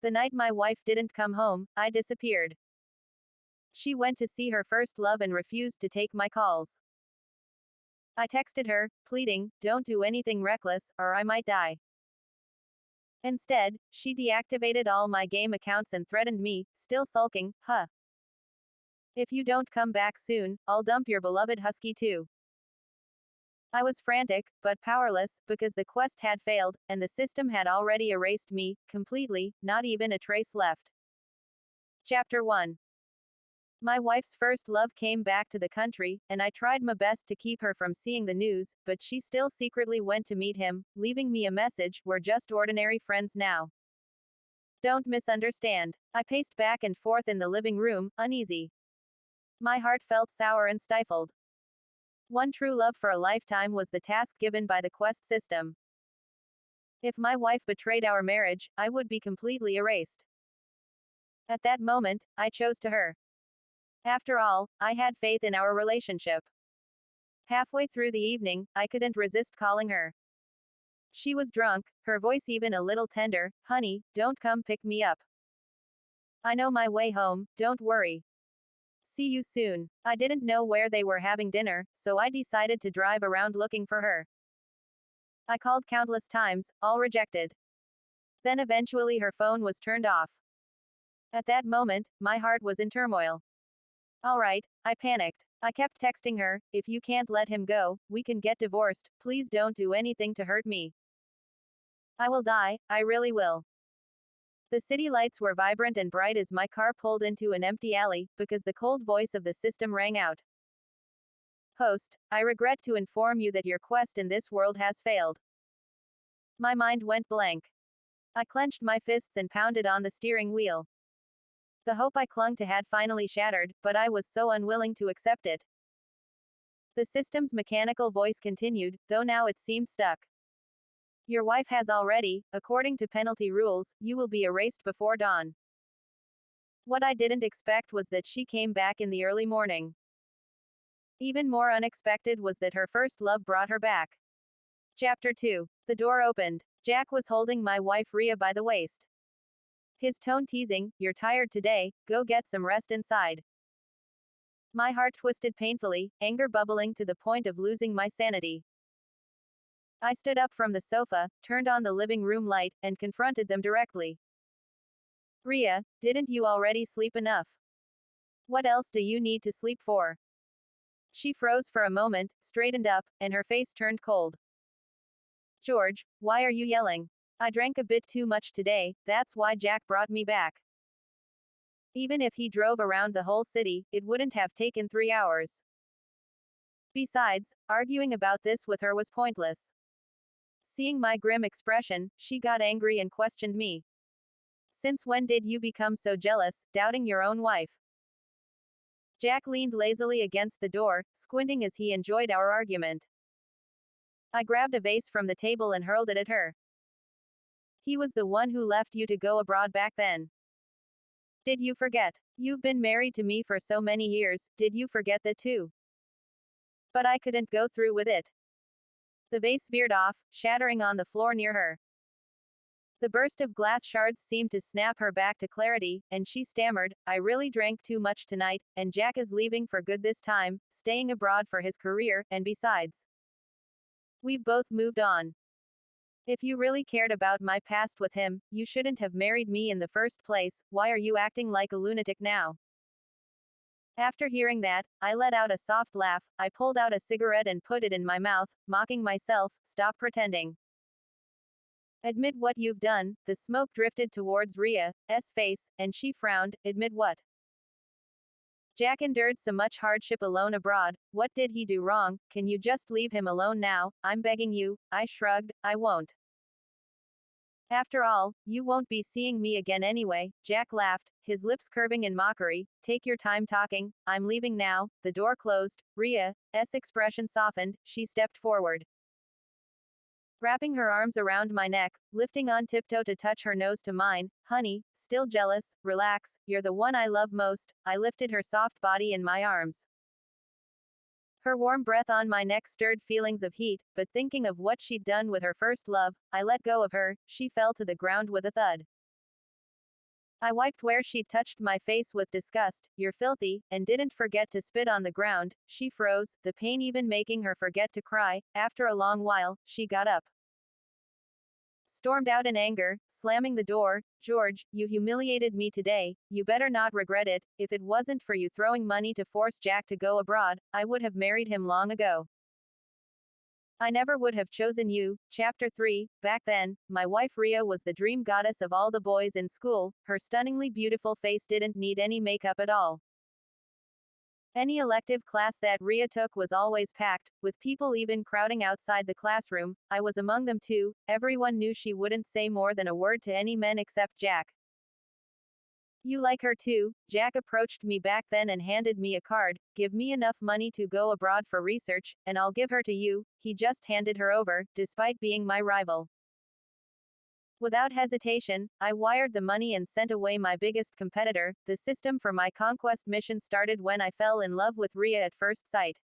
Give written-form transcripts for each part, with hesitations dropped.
The night my wife didn't come home, I disappeared. She went to see her first love and refused to take my calls. I texted her, pleading, don't do anything reckless, or I might die. Instead, she deactivated all my game accounts and threatened me, still sulking, huh. If you don't come back soon, I'll dump your beloved husky too. I was frantic, but powerless, because the quest had failed, and the system had already erased me, completely, not even a trace left. Chapter 1. My wife's first love came back to the country, and I tried my best to keep her from seeing the news, but she still secretly went to meet him, leaving me a message, we're just ordinary friends now. Don't misunderstand. I paced back and forth in the living room, uneasy. My heart felt sour and stifled. One true love for a lifetime was the task given by the quest system. If my wife betrayed our marriage, I would be completely erased. At that moment, I chose to her. After all, I had faith in our relationship. Halfway through the evening, I couldn't resist calling her. She was drunk, her voice even a little tender, honey, don't come pick me up. I know my way home, don't worry. See you soon. I didn't know where they were having dinner, so I decided to drive around looking for her. I called countless times, all rejected. Then eventually her phone was turned off. At that moment, my heart was in turmoil. Alright, I panicked. I kept texting her, if you can't let him go, we can get divorced, please don't do anything to hurt me. I will die, I really will. The city lights were vibrant and bright as my car pulled into an empty alley, because the cold voice of the system rang out. Host, I regret to inform you that your quest in this world has failed. My mind went blank. I clenched my fists and pounded on the steering wheel. The hope I clung to had finally shattered, but I was so unwilling to accept it. The system's mechanical voice continued, though now it seemed stuck. Your wife has already, according to penalty rules, you will be erased before dawn. What I didn't expect was that she came back in the early morning. Even more unexpected was that her first love brought her back. Chapter 2. The door opened. Jack was holding my wife Rhea by the waist. His tone teasing, you're tired today, go get some rest inside. My heart twisted painfully, anger bubbling to the point of losing my sanity. I stood up from the sofa, turned on the living room light, and confronted them directly. Rhea, didn't you already sleep enough? What else do you need to sleep for? She froze for a moment, straightened up, and her face turned cold. George, why are you yelling? I drank a bit too much today, that's why Jack brought me back. Even if he drove around the whole city, it wouldn't have taken 3 hours. Besides, arguing about this with her was pointless. Seeing my grim expression, she got angry and questioned me. Since when did you become so jealous, doubting your own wife? Jack leaned lazily against the door, squinting as he enjoyed our argument. I grabbed a vase from the table and hurled it at her. He was the one who left you to go abroad back then. Did you forget? You've been married to me for so many years, did you forget that too? But I couldn't go through with it. The vase veered off, shattering on the floor near her. The burst of glass shards seemed to snap her back to clarity, and she stammered, I really drank too much tonight, and Jack is leaving for good this time, staying abroad for his career, and besides, we've both moved on. If you really cared about my past with him, you shouldn't have married me in the first place, why are you acting like a lunatic now? After hearing that, I let out a soft laugh, I pulled out a cigarette and put it in my mouth, mocking myself, stop pretending. Admit what you've done. The smoke drifted towards Rhea's face, and she frowned, admit what? Jack endured so much hardship alone abroad, what did he do wrong, can you just leave him alone now, I'm begging you, I shrugged, I won't. After all, you won't be seeing me again anyway, Jack laughed, his lips curving in mockery, take your time talking, I'm leaving now, the door closed, Rhea's expression softened, she stepped forward. Wrapping her arms around my neck, lifting on tiptoe to touch her nose to mine, honey, still jealous, relax, you're the one I love most, I lifted her soft body in my arms. Her warm breath on my neck stirred feelings of heat, but thinking of what she'd done with her first love, I let go of her, she fell to the ground with a thud. I wiped where she'd touched my face with disgust. You're filthy, and didn't forget to spit on the ground. She froze, the pain even making her forget to cry. After a long while, she got up, stormed out in anger, slamming the door. George, you humiliated me today. You better not regret it. If it wasn't for you throwing money to force Jack to go abroad, I would have married him long ago. I never would have chosen you. Chapter 3. Back then, my wife Ria was the dream goddess of all the boys in school. Her stunningly beautiful face didn't need any makeup at all. Any elective class that Ria took was always packed, with people even crowding outside the classroom. I was among them too. Everyone knew she wouldn't say more than a word to any men except Jack. You like her too? Jack approached me back then and handed me a card. Give me enough money to go abroad for research, and I'll give her to you. He just handed her over, despite being my rival. Without hesitation, I wired the money and sent away my biggest competitor. The system for my conquest mission started when I fell in love with Ria at first sight.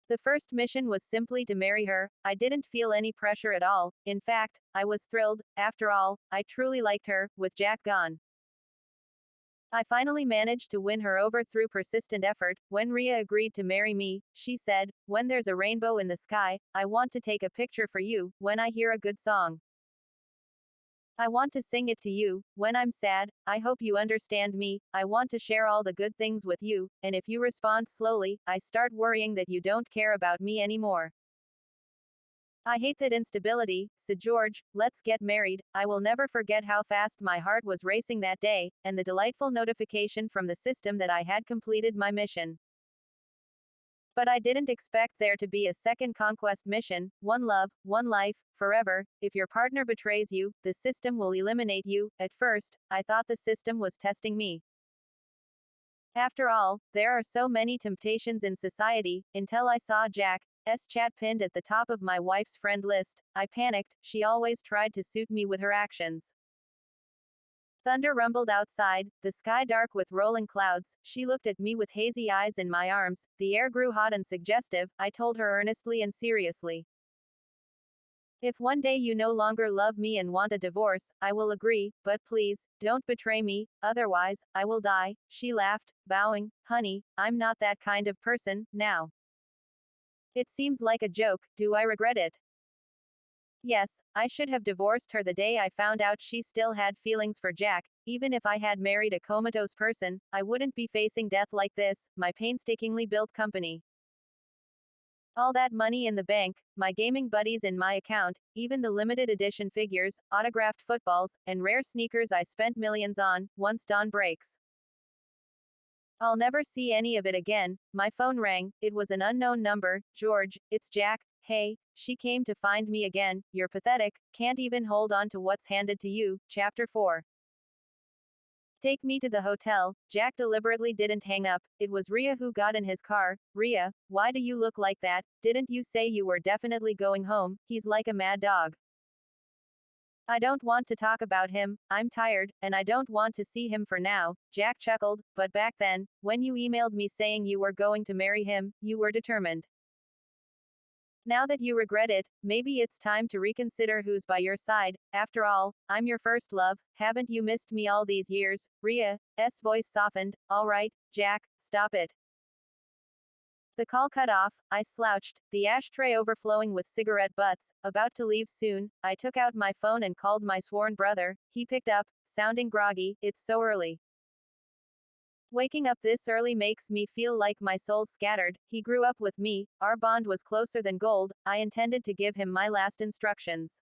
The first mission was simply to marry her. I didn't feel any pressure at all. In fact, I was thrilled. After all, I truly liked her, with Jack gone. I finally managed to win her over through persistent effort. When Ria agreed to marry me, she said, "When there's a rainbow in the sky, I want to take a picture for you. When I hear a good song, I want to sing it to you. When I'm sad, I hope you understand me. I want to share all the good things with you, and if you respond slowly, I start worrying that you don't care about me anymore. I hate that instability, so George, let's get married." I will never forget how fast my heart was racing that day, and the delightful notification from the system that I had completed my mission. But I didn't expect there to be a second conquest mission. One love, one life, forever. If your partner betrays you, the system will eliminate you. At first, I thought the system was testing me. After all, there are so many temptations in society, until I saw Jack's chat pinned at the top of my wife's friend list. I panicked. She always tried to suit me with her actions. Thunder rumbled outside, the sky dark with rolling clouds. She looked at me with hazy eyes in my arms. The air grew hot and suggestive. I told her earnestly and seriously, if one day you no longer love me and want a divorce, I will agree, but please, don't betray me, otherwise, I will die. She laughed, bowing. Honey, I'm not that kind of person, now. It seems like a joke. Do I regret it? Yes, I should have divorced her the day I found out she still had feelings for Jack. Even if I had married a comatose person, I wouldn't be facing death like this. My painstakingly built company, all that money in the bank, my gaming buddies in my account, even the limited edition figures, autographed footballs, and rare sneakers I spent millions on, once dawn breaks, I'll never see any of it again. My phone rang. It was an unknown number. George, it's Jack. Hey, she came to find me again. You're pathetic. Can't even hold on to what's handed to you. Chapter 4. Take me to the hotel. Jack deliberately didn't hang up. It was Ria who got in his car. Ria, why do you look like that? Didn't you say you were definitely going home? He's like a mad dog. I don't want to talk about him. I'm tired, and I don't want to see him for now. Jack chuckled, but back then, when you emailed me saying you were going to marry him, you were determined. Now that you regret it, maybe it's time to reconsider who's by your side. After all, I'm your first love. Haven't you missed me all these years? Ria's voice softened. All right, Jack, stop it. The call cut off. I slouched, the ashtray overflowing with cigarette butts. About to leave soon, I took out my phone and called my sworn brother. He picked up, sounding groggy. It's so early. Waking up this early makes me feel like my soul's scattered. He grew up with me, our bond was closer than gold. I intended to give him my last instructions.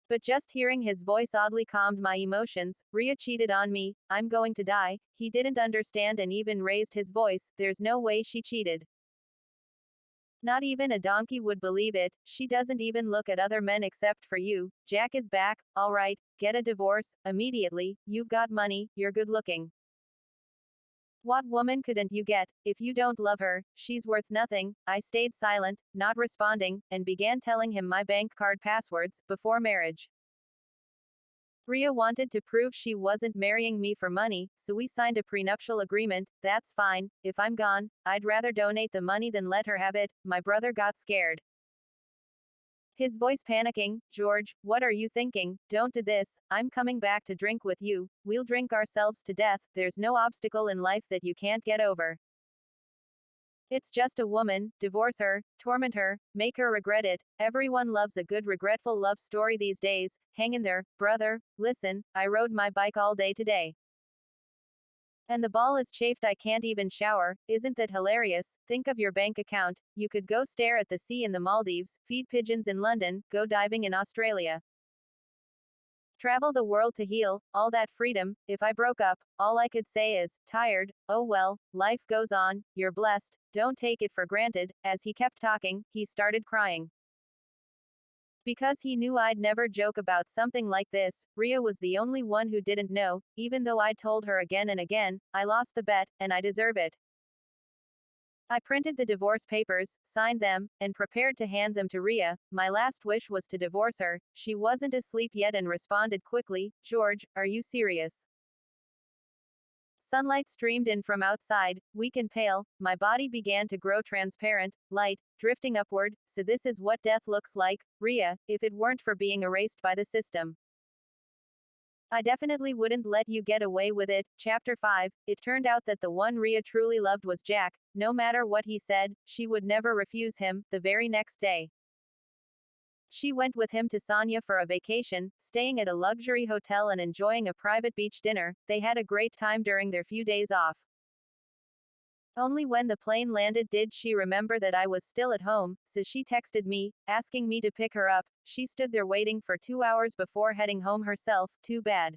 But just hearing his voice oddly calmed my emotions. Ria cheated on me. I'm going to die. He didn't understand and even raised his voice. There's no way she cheated. Not even a donkey would believe it. She doesn't even look at other men except for you. Jack is back. All right, get a divorce, immediately. You've got money, you're good looking. What woman couldn't you get? If you don't love her, she's worth nothing. I stayed silent, not responding, and began telling him my bank card passwords before marriage. Ria wanted to prove she wasn't marrying me for money, so we signed a prenuptial agreement. That's fine. If I'm gone, I'd rather donate the money than let her have it. My brother got scared. His voice panicking, George, what are you thinking? Don't do this. I'm coming back to drink with you. We'll drink ourselves to death. There's no obstacle in life that you can't get over. It's just a woman. Divorce her, torment her, make her regret it. Everyone loves a good regretful love story these days. Hang in there, brother. Listen, I rode my bike all day today. And the ball is chafed, I can't even shower. Isn't that hilarious? Think of your bank account. You could go stare at the sea in the Maldives, feed pigeons in London, go diving in Australia. Travel the world to heal, all that freedom. If I broke up, all I could say is, tired, oh well, life goes on, you're blessed, don't take it for granted. As he kept talking, he started crying. Because he knew I'd never joke about something like this, Ria was the only one who didn't know, even though I told her again and again, I lost the bet, and I deserve it. I printed the divorce papers, signed them, and prepared to hand them to Ria. My last wish was to divorce her. She wasn't asleep yet and responded quickly, George, are you serious? Sunlight streamed in from outside, weak and pale. My body began to grow transparent, light, drifting upward. So this is what death looks like, Ria, if it weren't for being erased by the system. I definitely wouldn't let you get away with it. Chapter 5. It turned out that the one Ria truly loved was Jack. No matter what he said, she would never refuse him. The very next day, she went with him to Sanya for a vacation, staying at a luxury hotel and enjoying a private beach dinner. They had a great time during their few days off. Only when the plane landed did she remember that I was still at home, so she texted me, asking me to pick her up. She stood there waiting for 2 hours before heading home herself. Too bad.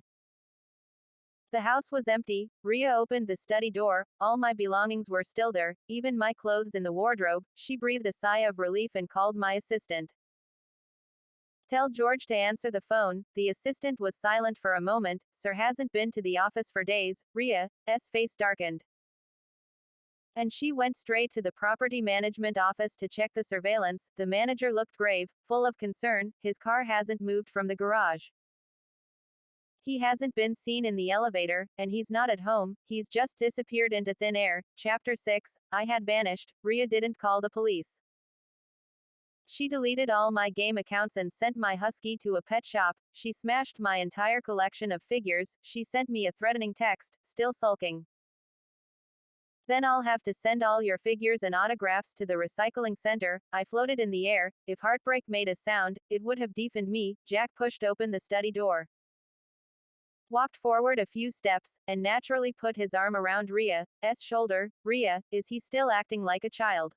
The house was empty. Ria opened the study door. All my belongings were still there, even my clothes in the wardrobe. She breathed a sigh of relief and called my assistant. Tell George to answer the phone. The assistant was silent for a moment. Sir hasn't been to the office for days. Ria's face darkened. And she went straight to the property management office to check the surveillance. The manager looked grave, full of concern. His car hasn't moved from the garage. He hasn't been seen in the elevator, and he's not at home. He's just disappeared into thin air. Chapter 6. I had vanished. Ria didn't call the police. She deleted all my game accounts and sent my husky to a pet shop. She smashed my entire collection of figures. She sent me a threatening text, still sulking. Then I'll have to send all your figures and autographs to the recycling center. I floated in the air. If heartbreak made a sound, it would have deafened me. Jack pushed open the study door, walked forward a few steps, and naturally put his arm around Ria's shoulder. Ria, is he still acting like a child?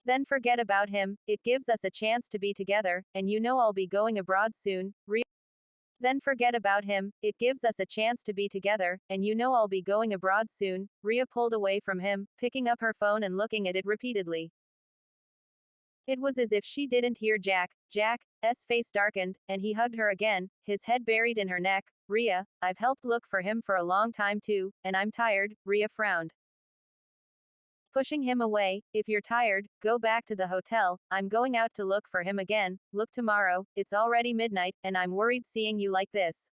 Then forget about him. It gives us a chance to be together, and you know I'll be going abroad soon. Ria. Then forget about him. It gives us a chance to be together, and you know I'll be going abroad soon. Ria pulled away from him, picking up her phone and looking at it repeatedly. It was as if she didn't hear Jack. Jack's face darkened, and he hugged her again, his head buried in her neck. Ria, I've helped look for him for a long time too, and I'm tired. Ria frowned, pushing him away. If you're tired, go back to the hotel. I'm going out to look for him again. Look tomorrow. It's already midnight, and I'm worried seeing you like this.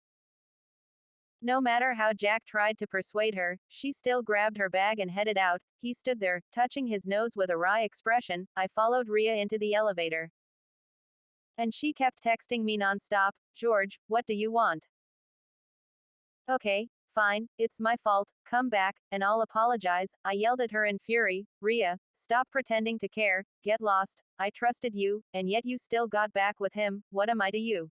No matter how Jack tried to persuade her, she still grabbed her bag and headed out. He stood there, touching his nose with a wry expression. I followed Ria into the elevator, and she kept texting me nonstop. George, what do you want? Okay, fine, it's my fault. Come back, and I'll apologize. I yelled at her in fury. Ria, stop pretending to care. Get lost. I trusted you, and yet you still got back with him. What am I to you?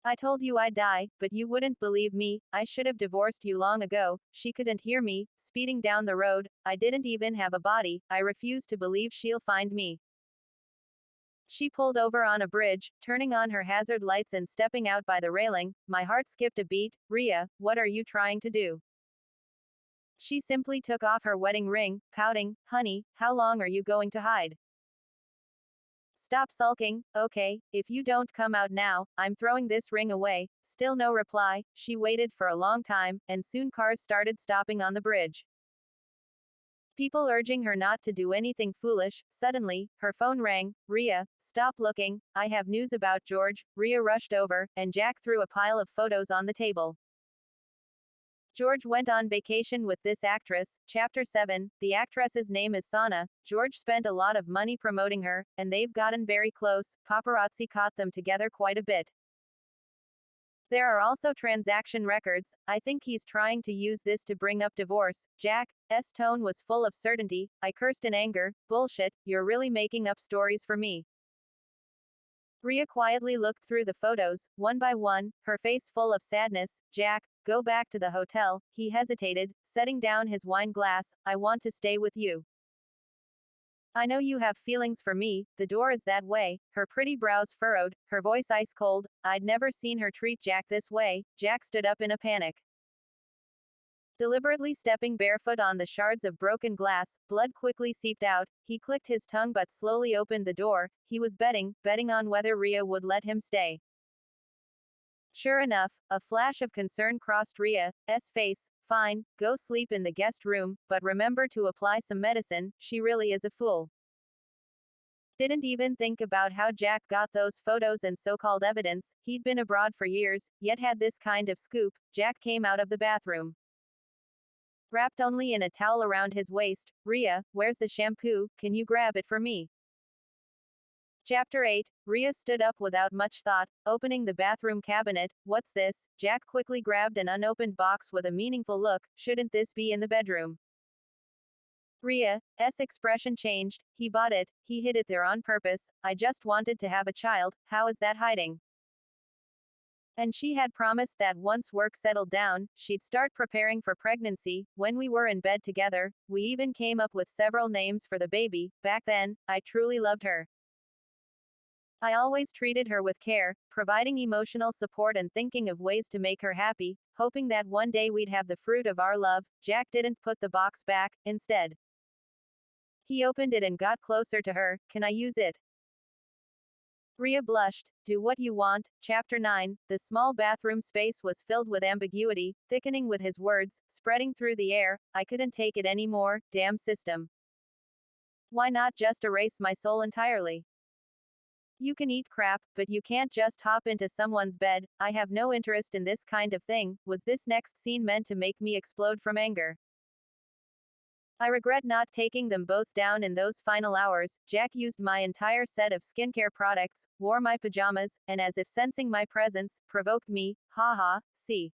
I told you I'd die, but you wouldn't believe me. I should have divorced you long ago. She couldn't hear me, speeding down the road. I didn't even have a body. I refuse to believe she'll find me. She pulled over on a bridge, turning on her hazard lights and stepping out by the railing. My heart skipped a beat. Ria, what are you trying to do? She simply took off her wedding ring, pouting. Honey, how long are you going to hide? Stop sulking. Okay, if you don't come out now, I'm throwing this ring away. Still no reply. She waited for a long time, and soon cars started stopping on the bridge, people urging her not to do anything foolish. Suddenly, her phone rang. Ria, stop looking. I have news about George. Ria rushed over, and Jack threw a pile of photos on the table. George went on vacation with this actress. Chapter 7. The actress's name is Sana. George spent a lot of money promoting her, and they've gotten very close. Paparazzi caught them together quite a bit. There are also transaction records. I think he's trying to use this to bring up divorce. Jack's tone was full of certainty. I cursed in anger. Bullshit, you're really making up stories for me. Rhea quietly looked through the photos, one by one, her face full of sadness. Jack, go back to the hotel. He hesitated, setting down his wine glass. I want to stay with you. I know you have feelings for me, the door is that way. Her pretty brows furrowed, her voice ice cold. I'd never seen her treat Jack this way. Jack stood up in a panic. Deliberately stepping barefoot on the shards of broken glass, blood quickly seeped out. He clicked his tongue but slowly opened the door. He was betting on whether Rhea would let him stay. Sure enough, a flash of concern crossed Rhea's face. Fine, go sleep in the guest room, but remember to apply some medicine. She really is a fool. Didn't even think about how Jack got those photos and so-called evidence. He'd been abroad for years, yet had this kind of scoop. Jack came out of the bathroom, wrapped only in a towel around his waist. Rhea, where's the shampoo? Can you grab it for me? Chapter 8. Rhea stood up without much thought, opening the bathroom cabinet. What's this? Jack quickly grabbed an unopened box with a meaningful look. Shouldn't this be in the bedroom? Rhea's expression changed. He bought it. He hid it there on purpose. I just wanted to have a child. How is that hiding? And she had promised that once work settled down, she'd start preparing for pregnancy. When we were in bed together, we even came up with several names for the baby. Back then, I truly loved her. I always treated her with care, providing emotional support and thinking of ways to make her happy, hoping that one day we'd have the fruit of our love. Jack didn't put the box back. Instead, he opened it and got closer to her. Can I use it? Rhea blushed. Do what you want. Chapter 9. The small bathroom space was filled with ambiguity, thickening with his words, spreading through the air. I couldn't take it anymore. Damn system. Why not just erase my soul entirely? You can eat crap, but you can't just hop into someone's bed. I have no interest in this kind of thing. Was this next scene meant to make me explode from anger? I regret not taking them both down in those final hours. Jack used my entire set of skincare products, wore my pajamas, and as if sensing my presence, provoked me. Haha, see.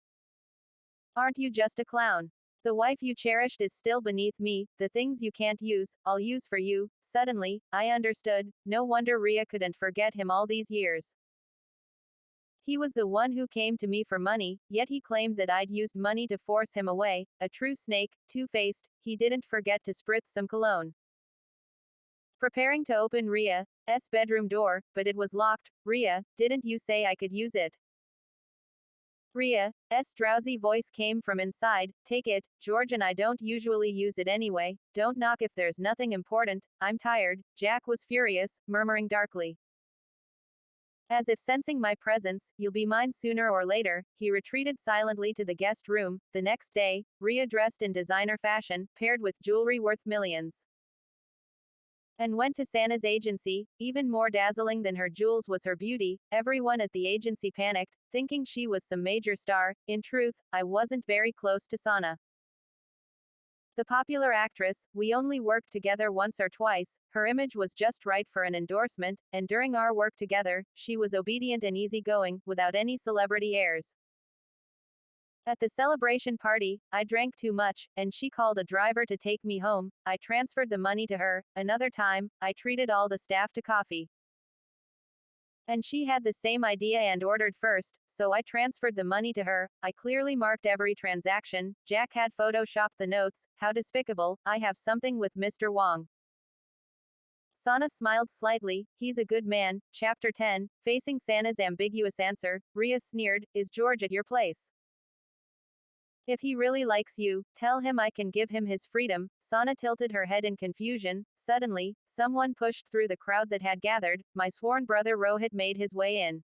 Aren't you just a clown? The wife you cherished is still beneath me. The things you can't use, I'll use for you. Suddenly, I understood. No wonder Rhea couldn't forget him all these years. He was the one who came to me for money, yet he claimed that I'd used money to force him away. A true snake, two-faced. He didn't forget to spritz some cologne. Preparing to open Rhea's bedroom door, but it was locked. Rhea, didn't you say I could use it? Rhea's drowsy voice came from inside. Take it, George and I don't usually use it anyway. Don't knock if there's nothing important. I'm tired. Jack was furious, murmuring darkly. As if sensing my presence, you'll be mine sooner or later. He retreated silently to the guest room. The next day, Rhea dressed in designer fashion, paired with jewelry worth millions, and went to Sana's agency. Even more dazzling than her jewels was her beauty. Everyone at the agency panicked, thinking she was some major star. In truth, I wasn't very close to Sana, the popular actress. We only worked together once or twice. Her image was just right for an endorsement, and during our work together, she was obedient and easygoing, without any celebrity airs. At the celebration party, I drank too much, and she called a driver to take me home. I transferred the money to her. Another time, I treated all the staff to coffee, and she had the same idea and ordered first, so I transferred the money to her. I clearly marked every transaction. Jack had photoshopped the notes. How despicable. I have something with Mr. Wong. Sana smiled slightly. He's a good man. Chapter 10. Facing Sana's ambiguous answer, Rhea sneered. Is George at your place? If he really likes you, tell him I can give him his freedom. Sana tilted her head in confusion. Suddenly, someone pushed through the crowd that had gathered. My sworn brother Rohit made his way in.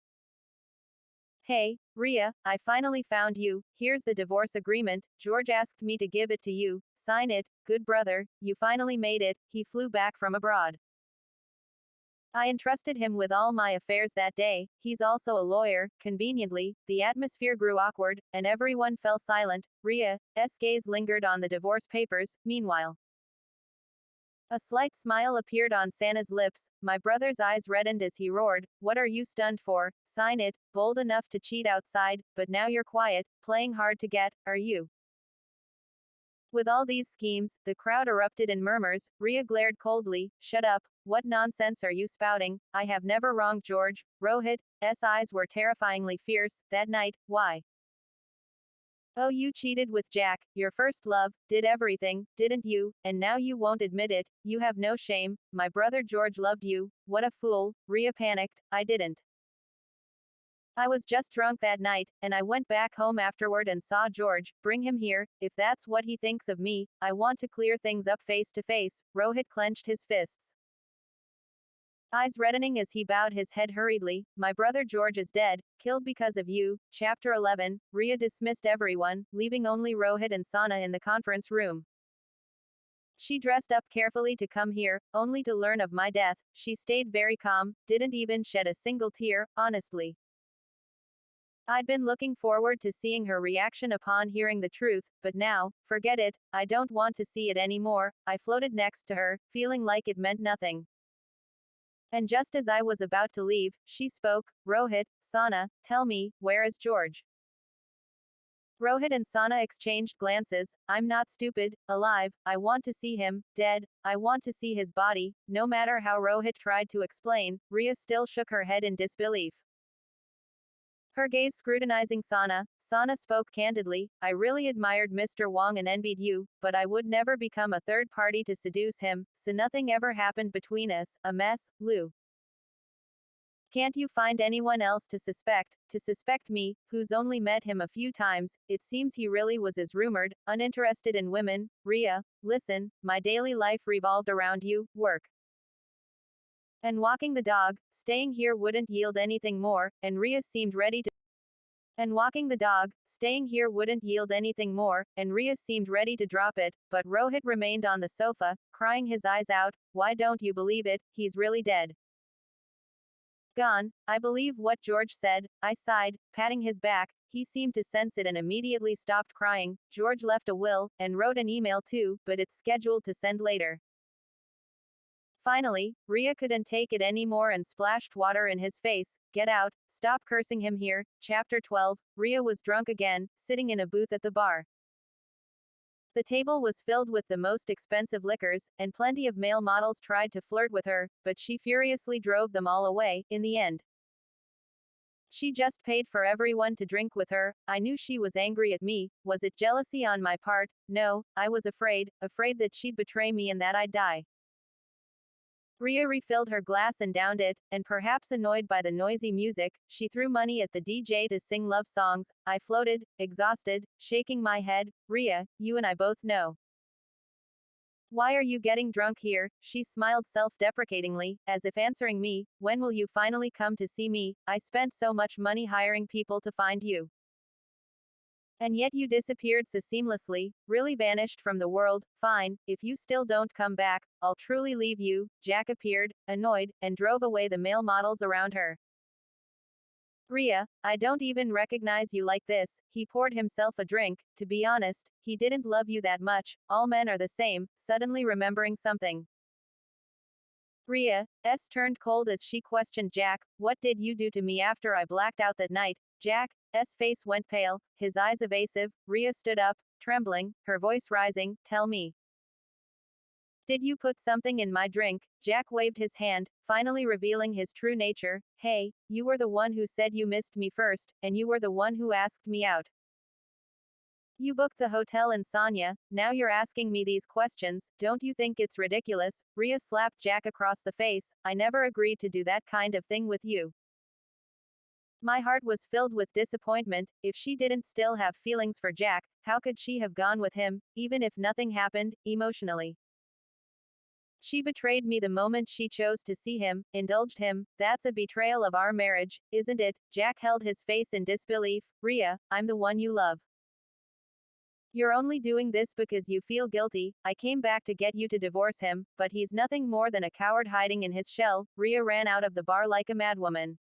Hey, Rhea, I finally found you. Here's the divorce agreement. George asked me to give it to you. Sign it. Good brother, you finally made it. He flew back from abroad. I entrusted him with all my affairs that day. He's also a lawyer. Conveniently, the atmosphere grew awkward, and everyone fell silent. Ria's gaze lingered on the divorce papers. Meanwhile, a slight smile appeared on Santa's lips. My brother's eyes reddened as he roared, "What are you stunned for? Sign it. Bold enough to cheat outside, but now you're quiet, playing hard to get, are you?" With all these schemes, the crowd erupted in murmurs. Ria glared coldly. "Shut up. What nonsense are you spouting? I have never wronged George." Rohit's eyes were terrifyingly fierce. "That night, why? Oh, you cheated with Jack, your first love, did everything, didn't you? And now you won't admit it. You have no shame. My brother George loved you. What a fool." Ria panicked. "I didn't. I was just drunk that night, and I went back home afterward and saw George. Bring him here, if that's what he thinks of me. I want to clear things up face to face." Rohit clenched his fists, eyes reddening as he bowed his head hurriedly. "My brother George is dead, killed because of you." Chapter 11. Ria dismissed everyone, leaving only Rohit and Sana in the conference room. She dressed up carefully to come here, only to learn of my death. She stayed very calm, didn't even shed a single tear, honestly. I'd been looking forward to seeing her reaction upon hearing the truth, but now, forget it, I don't want to see it anymore. I floated next to her, feeling like it meant nothing. And just as I was about to leave, she spoke. "Rohit, Sana, tell me, where is George?" Rohit and Sana exchanged glances. "I'm not stupid. Alive. I want to see him. Dead. I want to see his body." No matter how Rohit tried to explain, Ria still shook her head in disbelief. Her gaze scrutinizing Sana, Sana spoke candidly. "I really admired Mr. Wong and envied you, but I would never become a third party to seduce him, so nothing ever happened between us. A mess, Lou. Can't you find anyone else to suspect me, who's only met him a few times? It seems he really was as rumored, uninterested in women." Ria, listen, my daily life revolved around you, work, and walking the dog. Staying here wouldn't yield anything more, and Ria seemed ready to and walking the dog, staying here wouldn't yield anything more, and Ria seemed ready to drop it, but Rohit remained on the sofa, crying his eyes out. "Why don't you believe it? He's really dead. Gone." "I believe what George said," I sighed, patting his back. He seemed to sense it and immediately stopped crying. "George left a will, and wrote an email too, but it's scheduled to send later." Finally, Ria couldn't take it anymore and splashed water in his face. "Get out, stop cursing him here." Chapter 12. Ria was drunk again, sitting in a booth at the bar. The table was filled with the most expensive liquors, and plenty of male models tried to flirt with her, but she furiously drove them all away. In the end, she just paid for everyone to drink with her. I knew she was angry at me. Was it jealousy on my part? No, I was afraid that she'd betray me and that I'd die. Ria refilled her glass and downed it, and perhaps annoyed by the noisy music, she threw money at the DJ to sing love songs. I floated, exhausted, shaking my head. "Ria, you and I both know. Why are you getting drunk here?" She smiled self-deprecatingly, as if answering me. "When will you finally come to see me? I spent so much money hiring people to find you. And yet you disappeared so seamlessly, really vanished from the world. Fine, if you still don't come back, I'll truly leave you." Jack appeared, annoyed, and drove away the male models around her. "Ria, I don't even recognize you like this." He poured himself a drink. "To be honest, he didn't love you that much. All men are the same." Suddenly remembering something, Ria's turned cold as she questioned Jack. "What did you do to me after I blacked out that night?" Jack's face went pale, his eyes evasive. Ria stood up, trembling, her voice rising. "Tell me. Did you put something in my drink?" Jack waved his hand, finally revealing his true nature. "Hey, you were the one who said you missed me first, and you were the one who asked me out. You booked the hotel in Sanya, now you're asking me these questions. Don't you think it's ridiculous?" Ria slapped Jack across the face. "I never agreed to do that kind of thing with you." My heart was filled with disappointment. If she didn't still have feelings for Jack, how could she have gone with him, even if nothing happened, emotionally? She betrayed me the moment she chose to see him, indulged him. That's a betrayal of our marriage, isn't it? Jack held his face in disbelief. "Ria, I'm the one you love. You're only doing this because you feel guilty. I came back to get you to divorce him, but he's nothing more than a coward hiding in his shell. Rhea ran out of the bar like a madwoman,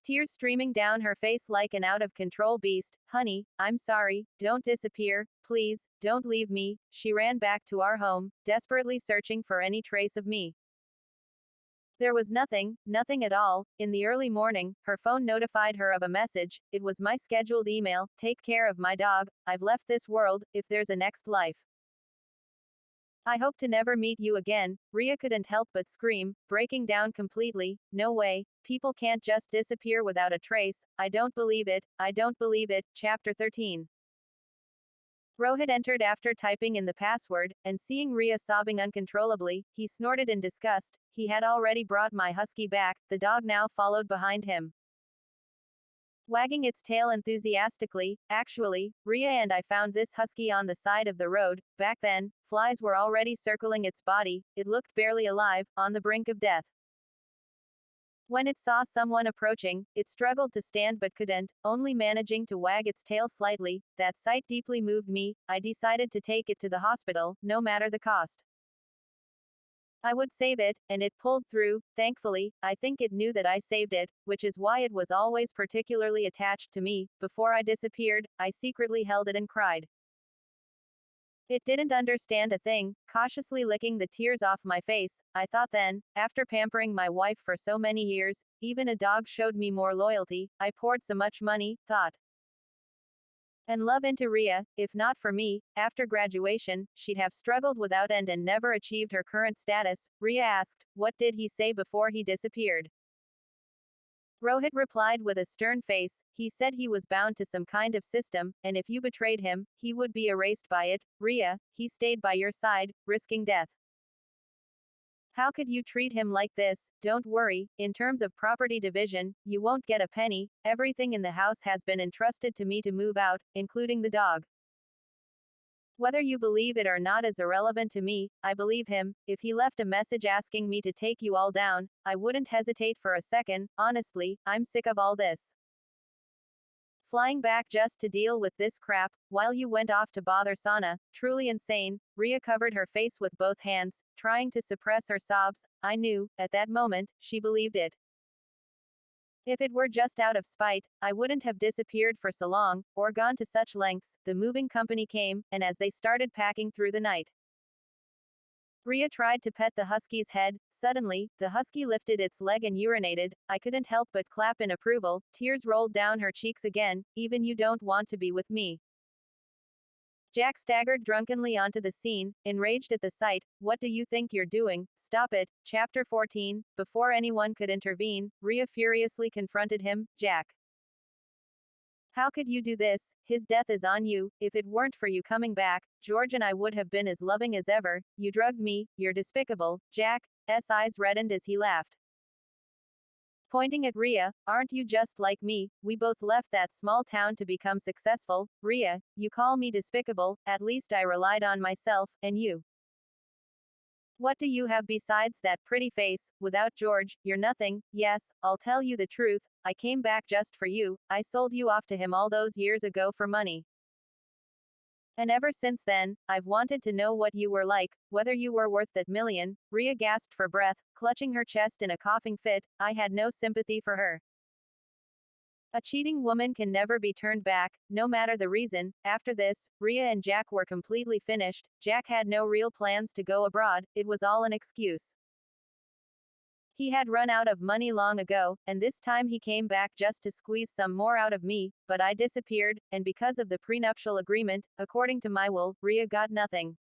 tears streaming down her face like an out-of-control beast. Honey, I'm sorry, don't disappear, please, don't leave me. She ran back to our home, desperately searching for any trace of me. There was nothing, nothing at all. In the early morning, her phone notified her of a message. It was my scheduled email. Take care of my dog. I've left this world, if there's a next life. I hope to never meet you again. Rhea couldn't help but scream, breaking down completely. No way. People can't just disappear without a trace. I don't believe it. I don't believe it. Chapter 13. Rohit entered after typing in the password, and seeing Rhea sobbing uncontrollably, he snorted in disgust. He had already brought my husky back. The dog now followed behind him, wagging its tail enthusiastically. Actually, Rhea and I found this husky on the side of the road. Back then, flies were already circling its body. It looked barely alive, on the brink of death. When it saw someone approaching, it struggled to stand but couldn't, only managing to wag its tail slightly. That sight deeply moved me. I decided to take it to the hospital, no matter the cost. I would save it, and it pulled through. Thankfully, I think it knew that I saved it, which is why it was always particularly attached to me. Before I disappeared, I secretly held it and cried. It didn't understand a thing, cautiously licking the tears off my face. I thought then, after pampering my wife for so many years, even a dog showed me more loyalty. I poured so much money, thought, and love into Rhea. If not for me, after graduation, she'd have struggled without end and never achieved her current status. Rhea asked, what did he say before he disappeared? Rohit replied with a stern face. He said he was bound to some kind of system, and if you betrayed him, he would be erased by it. Rhea, he stayed by your side, risking death. How could you treat him like this? Don't worry, in terms of property division, you won't get a penny. Everything in the house has been entrusted to me to move out, including the dog. Whether you believe it or not is irrelevant to me. I believe him. If he left a message asking me to take you all down, I wouldn't hesitate for a second. Honestly, I'm sick of all this flying back just to deal with this crap, while you went off to bother Sana. Truly insane. Rhea covered her face with both hands, trying to suppress her sobs. I knew, at that moment, she believed it. If it were just out of spite, I wouldn't have disappeared for so long, or gone to such lengths. The moving company came, and as they started packing through the night, Rhea tried to pet the husky's head. Suddenly, the husky lifted its leg and urinated. I couldn't help but clap in approval. Tears rolled down her cheeks again. Even you don't want to be with me. Jack staggered drunkenly onto the scene, enraged at the sight. What do you think you're doing? Stop it. Chapter 14. Before anyone could intervene, Rhea furiously confronted him. Jack, how could you do this? His death is on you. If it weren't for you coming back, George and I would have been as loving as ever. You drugged me. You're despicable. Jack's eyes reddened as he laughed, pointing at Rhea. Aren't you just like me? We both left that small town to become successful. Rhea, you call me despicable. At least I relied on myself, and you. What do you have besides that pretty face? Without George, you're nothing. Yes, I'll tell you the truth. I came back just for you. I sold you off to him all those years ago for money. And ever since then, I've wanted to know what you were like, whether you were worth that million. Rhea gasped for breath, clutching her chest in a coughing fit. I had no sympathy for her. A cheating woman can never be turned back, no matter the reason. After this, Rhea and Jack were completely finished. Jack had no real plans to go abroad, it was all an excuse. He had run out of money long ago, and this time he came back just to squeeze some more out of me, but I disappeared, and because of the prenuptial agreement, according to my will, Rhea got nothing.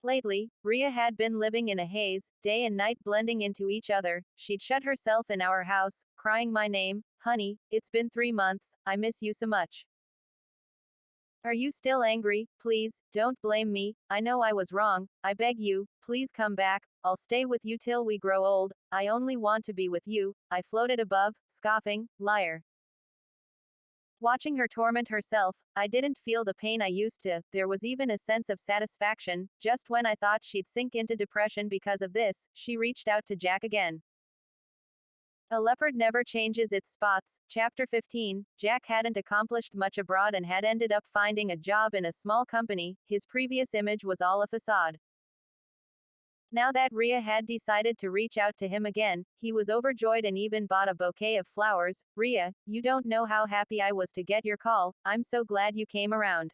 Lately, Rhea had been living in a haze, day and night blending into each other. She'd shut herself in our house, crying my name. Honey, it's been 3 months, I miss you so much. Are you still angry? Please, don't blame me. I know I was wrong. I beg you, please come back. I'll stay with you till we grow old. I only want to be with you. I floated above, scoffing. Liar. Watching her torment herself, I didn't feel the pain I used to. There was even a sense of satisfaction. Just when I thought she'd sink into depression because of this, she reached out to Jack again. A leopard never changes its spots. Chapter 15. Jack hadn't accomplished much abroad and had ended up finding a job in a small company. His previous image was all a facade. Now that Rhea had decided to reach out to him again, he was overjoyed and even bought a bouquet of flowers. Rhea, you don't know how happy I was to get your call. I'm so glad you came around.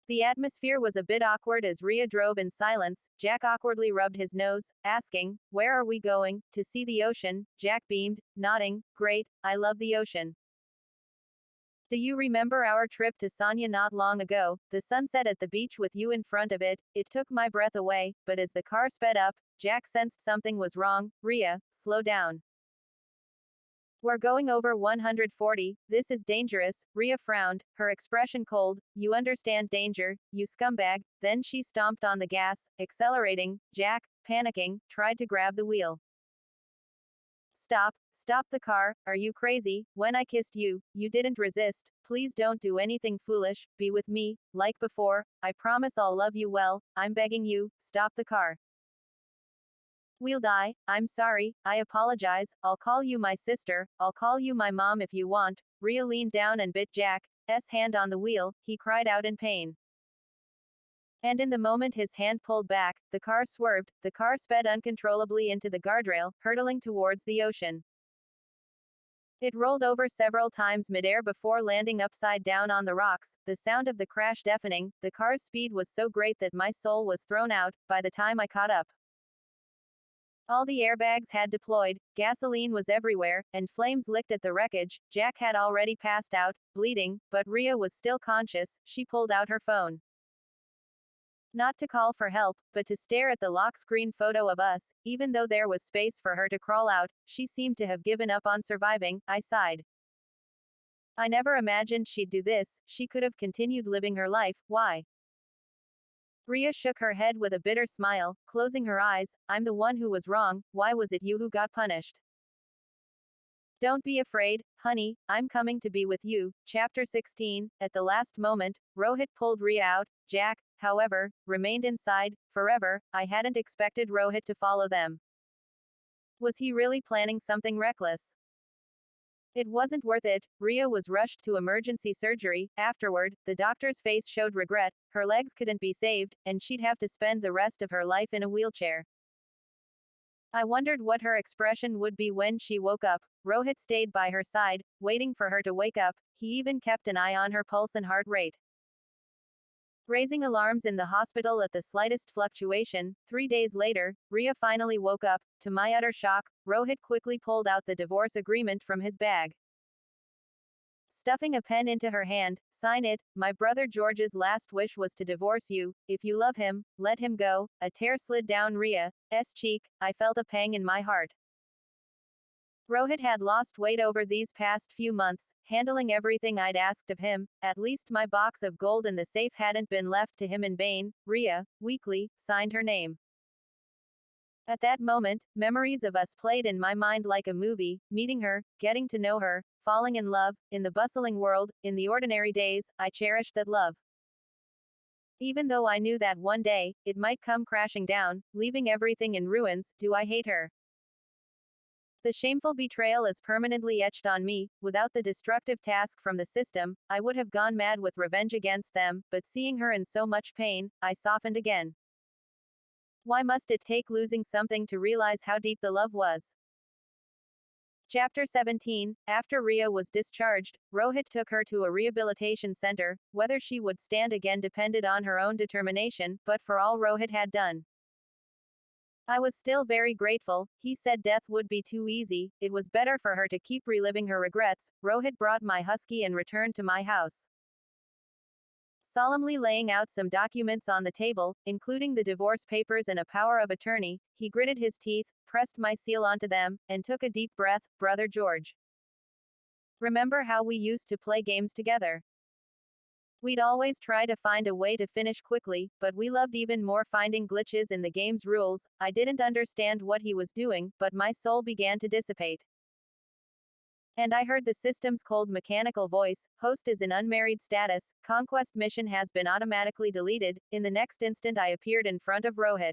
The atmosphere was a bit awkward as Rhea drove in silence. Jack awkwardly rubbed his nose, asking, "Where are we going?" "To see the ocean." Jack beamed, nodding, "Great, I love the ocean. Do you remember our trip to Sonia not long ago? The sunset at the beach with you in front of it? It took my breath away." But as the car sped up, Jack sensed something was wrong. "Rhea, slow down. We're going over 140, this is dangerous." Rhea frowned, her expression cold. "You understand danger, you scumbag." Then she stomped on the gas, accelerating. Jack, panicking, tried to grab the wheel. "Stop, stop the car, are you crazy? When I kissed you, you didn't resist. Please don't do anything foolish, be with me, like before. I promise I'll love you well, I'm begging you, stop the car. We'll die. I'm sorry, I apologize, I'll call you my sister, I'll call you my mom if you want." Rhea leaned down and bit Jack's hand on the wheel. He cried out in pain. And in the moment his hand pulled back, the car swerved, the car sped uncontrollably into the guardrail, hurtling towards the ocean. It rolled over several times midair before landing upside down on the rocks, the sound of the crash deafening. The car's speed was so great that my soul was thrown out by the time I caught up. All the airbags had deployed, gasoline was everywhere, and flames licked at the wreckage. Jack had already passed out, bleeding, but Rhea was still conscious. She pulled out her phone. Not to call for help, but to stare at the lock screen photo of us. Even though there was space for her to crawl out, she seemed to have given up on surviving. I sighed. I never imagined she'd do this. She could have continued living her life. Why? Rhea shook her head with a bitter smile, closing her eyes. "I'm the one who was wrong. Why was it you who got punished? Don't be afraid, honey, I'm coming to be with you." Chapter 16. At the last moment, Rohit pulled Rhea out. Jack, however, remained inside, forever. I hadn't expected Rohit to follow them. Was he really planning something reckless? It wasn't worth it. Rhea was rushed to emergency surgery. Afterward, the doctor's face showed regret. Her legs couldn't be saved, and she'd have to spend the rest of her life in a wheelchair. I wondered what her expression would be when she woke up. Rohit stayed by her side, waiting for her to wake up. He even kept an eye on her pulse and heart rate, raising alarms in the hospital at the slightest fluctuation. 3 days later, Rhea finally woke up. To my utter shock, Rohit quickly pulled out the divorce agreement from his bag. Stuffing a pen into her hand, "Sign it. My brother George's last wish was to divorce you. If you love him, let him go." A tear slid down Rhea's cheek. I felt a pang in my heart. Rohit had lost weight over these past few months, handling everything I'd asked of him. At least my box of gold in the safe hadn't been left to him in vain. Rhea, weakly, signed her name. At that moment, memories of us played in my mind like a movie, meeting her, getting to know her, falling in love, in the bustling world, in the ordinary days. I cherished that love. Even though I knew that one day, it might come crashing down, leaving everything in ruins. Do I hate her? The shameful betrayal is permanently etched on me. Without the destructive task from the system, I would have gone mad with revenge against them, but seeing her in so much pain, I softened again. Why must it take losing something to realize how deep the love was? Chapter 17. After Rhea was discharged, Rohit took her to a rehabilitation center. Whether she would stand again depended on her own determination, but for all Rohit had done, I was still very grateful. He said death would be too easy. It was better for her to keep reliving her regrets. Rohit brought my husky and returned to my house. Solemnly laying out some documents on the table, including the divorce papers and a power of attorney, he gritted his teeth, pressed my seal onto them, and took a deep breath. "Brother George, remember how we used to play games together? We'd always try to find a way to finish quickly, but we loved even more finding glitches in the game's rules." I didn't understand what he was doing, but my soul began to dissipate. And I heard the system's cold mechanical voice. "Host is in unmarried status. Conquest mission has been automatically deleted." In the next instant I appeared in front of Rohit.